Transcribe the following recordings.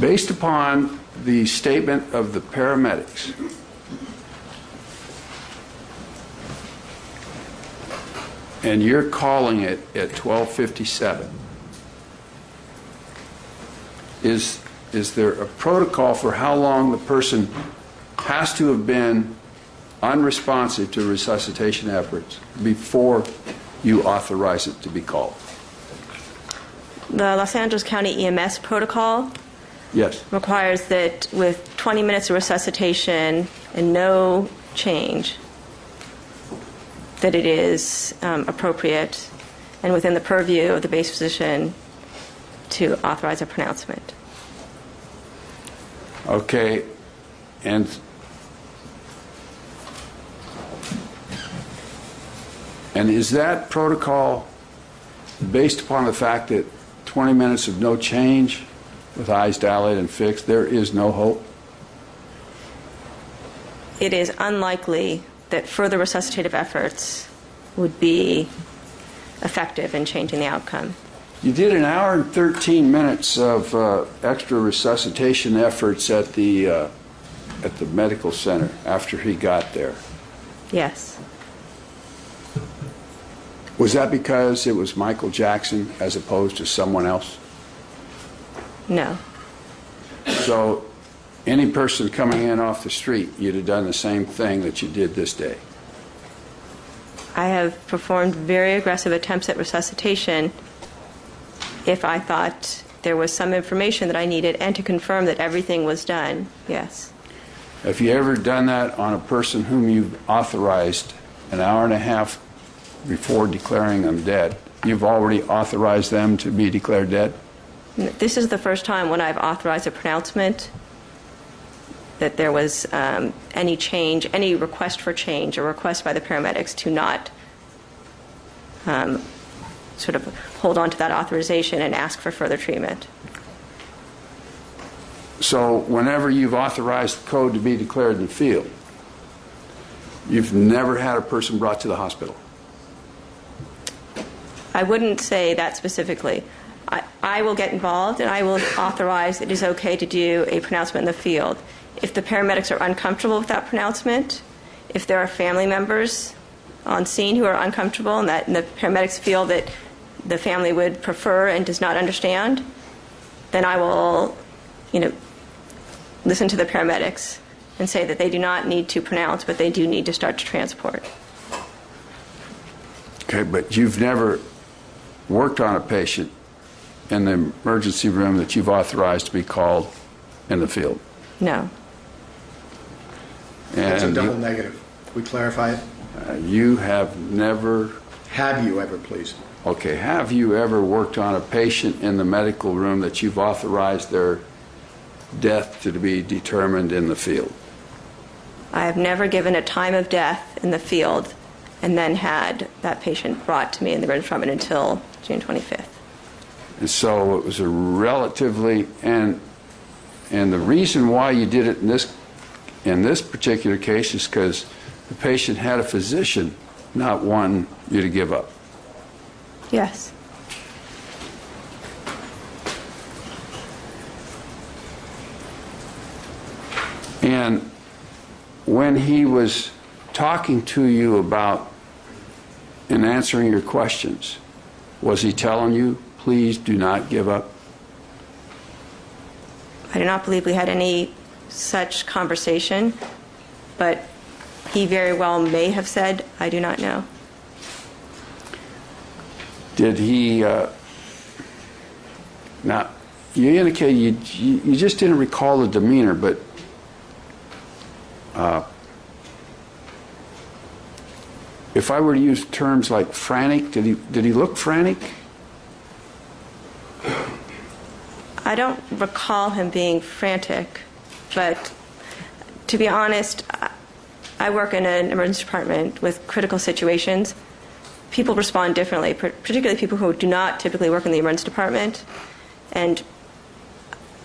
Based upon the statement of the paramedics, and you're calling it at 12:57, is there a protocol for how long the person has to have been unresponsive to resuscitation efforts before you authorize it to be called? The Los Angeles County EMS protocol Yes. requires that with 20 minutes of resuscitation and no change, that it is appropriate and within the purview of the base physician to authorize a pronouncement. Okay, and is that protocol based upon the fact that 20 minutes of no change with eyes dilated and fixed, there is no hope? It is unlikely that further resuscitative efforts would be effective in changing the outcome. You did an hour and 13 minutes of extra resuscitation efforts at the medical center after he got there. Yes. Was that because it was Michael Jackson as opposed to someone else? No. So any person coming in off the street, you'd have done the same thing that you did this day? I have performed very aggressive attempts at resuscitation if I thought there was some information that I needed and to confirm that everything was done, yes. Have you ever done that on a person whom you've authorized an hour and a half before declaring them dead? You've already authorized them to be declared dead? This is the first time when I've authorized a pronouncement that there was any change, any request for change, or request by the paramedics to not sort of hold on to that authorization and ask for further treatment. So whenever you've authorized the code to be declared in the field, you've never had a person brought to the hospital? I wouldn't say that specifically. I will get involved and I will authorize it is okay to do a pronouncement in the field. If the paramedics are uncomfortable with that pronouncement, if there are family members on scene who are uncomfortable and the paramedics feel that the family would prefer and does not understand, then I will, listen to the paramedics and say that they do not need to pronounce, but they do need to start to transport. Okay, but you've never worked on a patient in the emergency room that you've authorized to be called in the field? No. That's a And double negative. We clarify it? you have never... Have you ever, please? Okay, have you ever worked on a patient in the medical room that you've authorized their death to be determined in the field? I have never given a time of death in the field and then had that patient brought to me in the emergency department until June 25th. And so it was a relatively, and the reason why you did it in this particular case is because the patient had a physician not wanting you to give up. Yes. And when he was talking to you about and answering your questions, was he telling you, please do not give up? I do not believe we had any such conversation, but he very well may have said, I do not know. Did he, now, you indicated you just didn't recall the demeanor, but if I were to use terms like frantic, did he look frantic? I don't recall him being frantic, but to be honest, I work in an emergency department with critical situations. People respond differently, particularly people who do not typically work in the emergency department. And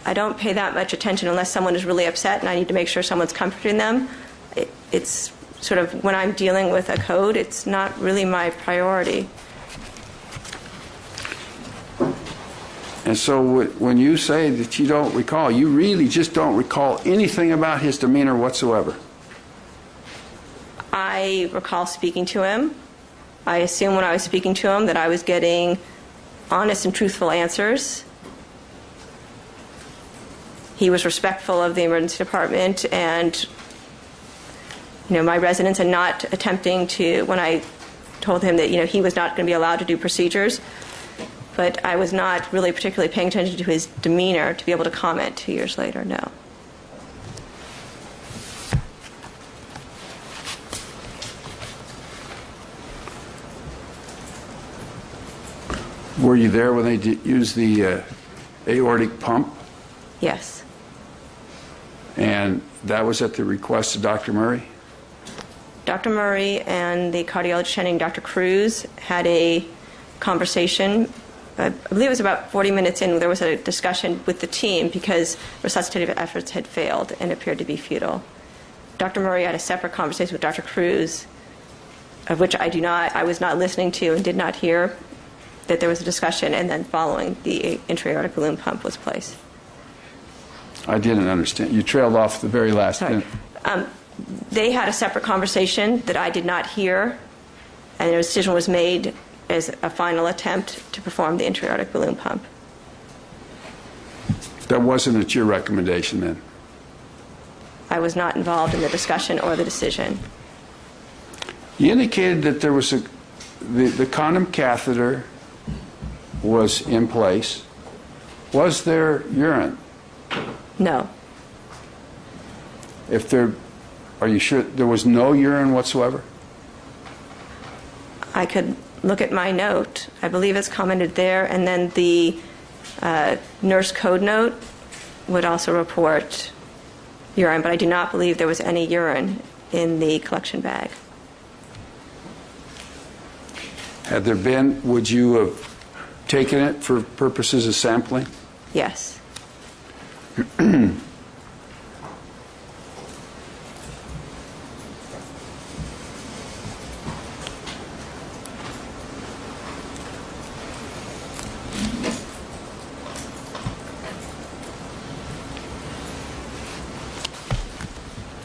I don't pay that much attention unless someone is really upset and I need to make sure someone's comforting them. It's sort of, when I'm dealing with a code, it's not really my priority. And so when you say that you don't recall, you really just don't recall anything about his demeanor whatsoever. I recall speaking to him. I assume when I was speaking to him that I was getting honest and truthful answers. He was respectful of the emergency department and, my residents, and not attempting to, when I told him that, he was not going to be allowed to do procedures. But I was not really particularly paying attention to his demeanor to be able to comment 2 years later, no. Were you there when they used the aortic pump? Yes. And that was at the request of Dr. Murray? Dr. Murray and the cardiologist attending, Dr. Cruz, had a conversation. I believe it was about 40 minutes in. There was a discussion with the team because resuscitative efforts had failed and appeared to be futile. Dr. Murray had a separate conversation with Dr. Cruz, of which I was not listening to and did not hear that there was a discussion, and then following, the intra-aortic balloon pump was placed. I didn't understand. You trailed off the very last Sorry. bit. They had a separate conversation that I did not hear, and a decision was made as a final attempt to perform the intra-aortic balloon pump. That wasn't at your recommendation then? I was not involved in the discussion or the decision. You indicated that there was the condom catheter was in place. Was there urine? No. Are you sure there was no urine whatsoever? I could look at my note. I believe it's commented there, and then the nurse code note would also report urine, but I do not believe there was any urine in the collection bag. Had there been, would you have taken it for purposes of sampling? Yes.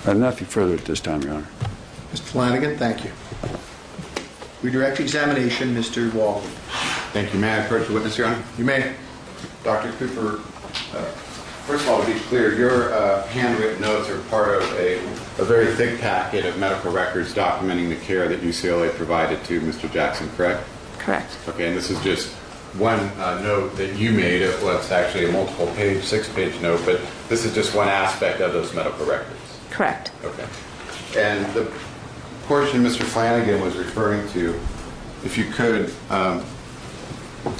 I have nothing further at this time, Your Honor. Mr. Flanagan, thank you. Redirect examination, Mr. Walden. Thank you. May I approach the witness, Your Honor? You may. Dr. Cooper, first of all, to be clear, your handwritten notes are part of a very thick packet of medical records documenting the care that UCLA provided to Mr. Jackson, correct? Correct. Okay, and this is just one note that you made. It was actually a multiple page, 6-page note, but this is just one aspect of those medical records. Correct. Okay. And the portion Mr. Flanagan was referring to, if you could,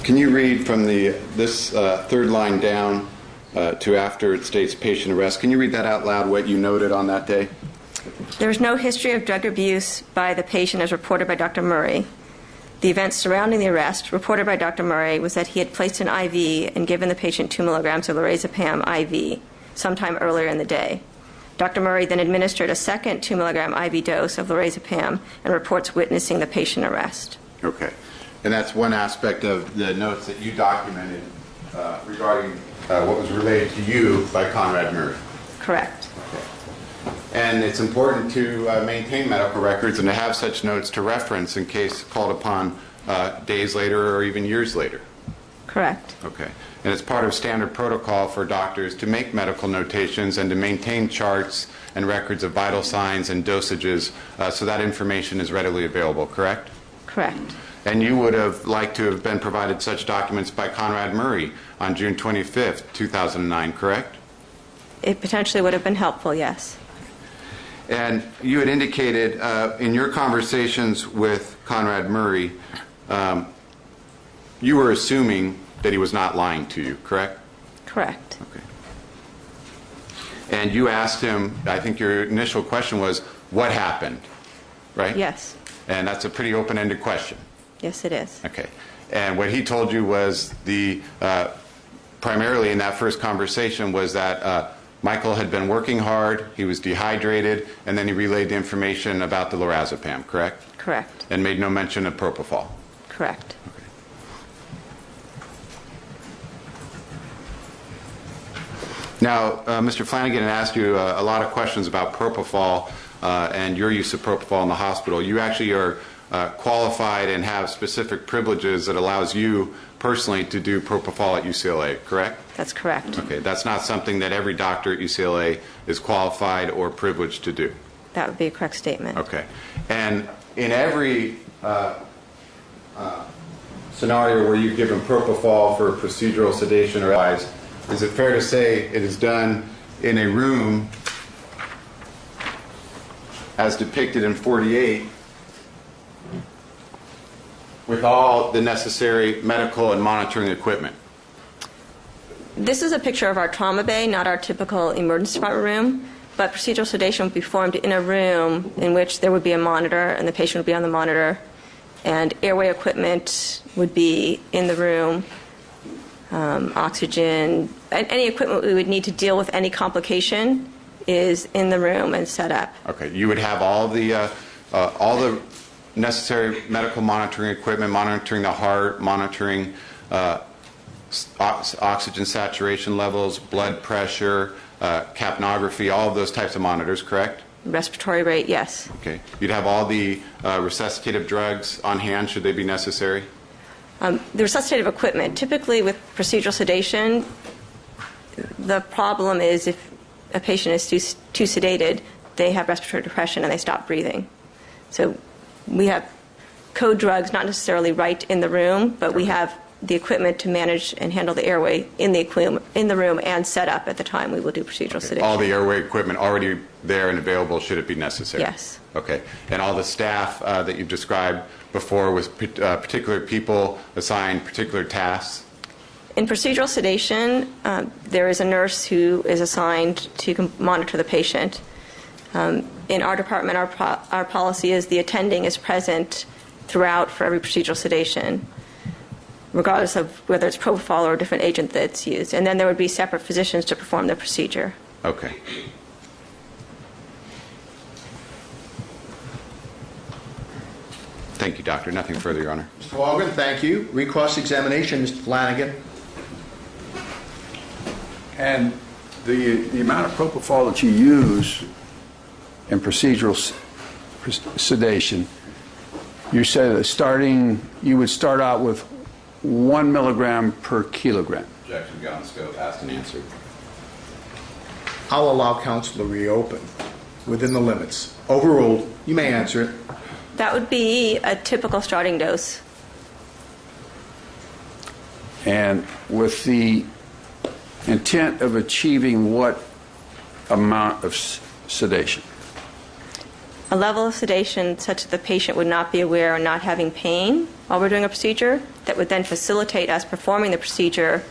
can you read from this third line down to after it states patient arrest? Can you read that out loud, what you noted on that day? There was no history of drug abuse by the patient as reported by Dr. Murray. The events surrounding the arrest, reported by Dr. Murray, was that he had placed an IV and given the patient 2 milligrams of lorazepam IV sometime earlier in the day. Dr. Murray then administered a second 2 milligram IV dose of lorazepam and reports witnessing the patient arrest. Okay. And that's one aspect of the notes that you documented regarding what was related to you by Conrad Murray. Correct. Okay. And it's important to maintain medical records and to have such notes to reference in case called upon days later or even years later. Correct. Okay. And it's part of standard protocol for doctors to make medical notations and to maintain charts and records of vital signs and dosages so that information is readily available, correct? Correct. And you would have liked to have been provided such documents by Conrad Murray on June 25th, 2009, correct? It potentially would have been helpful, yes. And you had indicated in your conversations with Conrad Murray, you were assuming that he was not lying to you, correct? Correct. Okay. And you asked him, I think your initial question was, what happened, right? Yes. And that's a pretty open-ended question. Yes, it is. Okay. And what he told you was primarily in that first conversation was that Michael had been working hard, he was dehydrated, and then he relayed the information about the lorazepam, correct? Correct. And made no mention of propofol. Correct. Now, Mr. Flanagan asked you a lot of questions about propofol and your use of propofol in the hospital. You actually are qualified and have specific privileges that allows you personally to do propofol at UCLA, correct? That's correct. Okay, that's not something that every doctor at UCLA is qualified or privileged to do. That would be a correct statement. Okay. And in every scenario where you've given propofol for procedural sedation or otherwise, is it fair to say it is done in a room as depicted in 48 with all the necessary medical and monitoring equipment? This is a picture of our trauma bay, not our typical emergency department room, but procedural sedation would be performed in a room in which there would be a monitor and the patient would be on the monitor, and airway equipment would be in the room, oxygen, any equipment we would need to deal with any complication is in the room and set up. Okay, you would have all the necessary medical monitoring equipment, monitoring the heart, monitoring oxygen saturation levels, blood pressure, capnography, all of those types of monitors, correct? Respiratory rate, yes. Okay. You'd have all the resuscitative drugs on hand should they be necessary? The resuscitative equipment, typically with procedural sedation, the problem is if a patient is too sedated, they have respiratory depression and they stop breathing. So we have code drugs, not necessarily right in the room, but we have the equipment to manage and handle the airway in the room and set up at the time we will do procedural sedation. All the airway equipment already there and available should it be necessary? Yes. Okay. And all the staff that you've described before with particular people assigned particular tasks? In procedural sedation, there is a nurse who is assigned to monitor the patient. In our department, our policy is the attending is present throughout for every procedural sedation, regardless of whether it's propofol or a different agent that's used. And then there would be separate physicians to perform the procedure. Okay. Thank you, Doctor. Nothing further, Your Honor. Mr. Walgren, thank you. Recross-examination, Mr. Flanagan. And the amount of propofol that you use in procedural sedation, you said that you would start out with 1 milligram per kilogram. Objection, gun scope, asked and answered. I'll allow counsel to reopen within the limits. Overruled. You may answer it. That would be a typical starting dose. And with the intent of achieving what amount of sedation? A level of sedation such that the patient would not be aware or not having pain while we're doing a procedure that would then facilitate us performing the procedure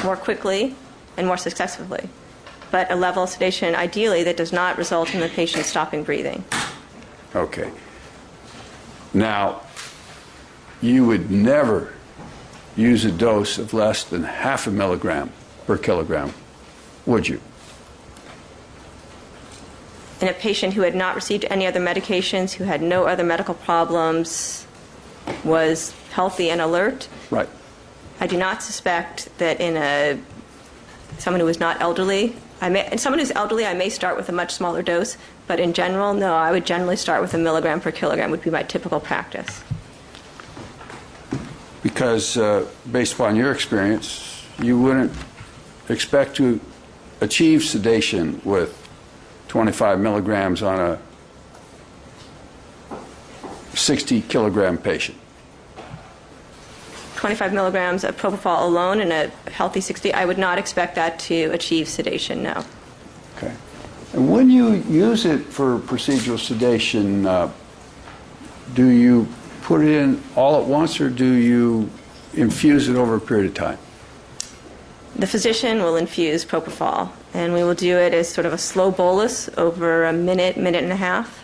more quickly and more successfully. But a level of sedation, ideally, that does not result in the patient stopping breathing. Okay. Now, you would never use a dose of less than 0.5 milligram per kilogram, would you? In a patient who had not received any other medications, who had no other medical problems, was healthy and alert, Right. I do not suspect that in someone who is not elderly, someone who's elderly, I may start with a much smaller dose, but in general, no, I would generally start with 1 milligram per kilogram would be my typical practice. Because based upon your experience, you wouldn't expect to achieve sedation with 25 milligrams on a 60 kilogram patient. 25 milligrams of propofol alone in a healthy 60, I would not expect that to achieve sedation, no. Okay. And when you use it for procedural sedation, do you put it in all at once or do you infuse it over a period of time? The physician will infuse propofol, and we will do it as sort of a slow bolus over a minute, minute and a half.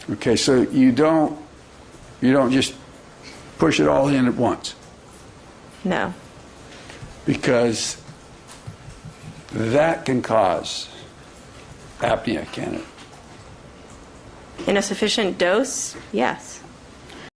Okay, so you don't just push it all in at once, No. because that can cause apnea, can it? In a sufficient dose, yes.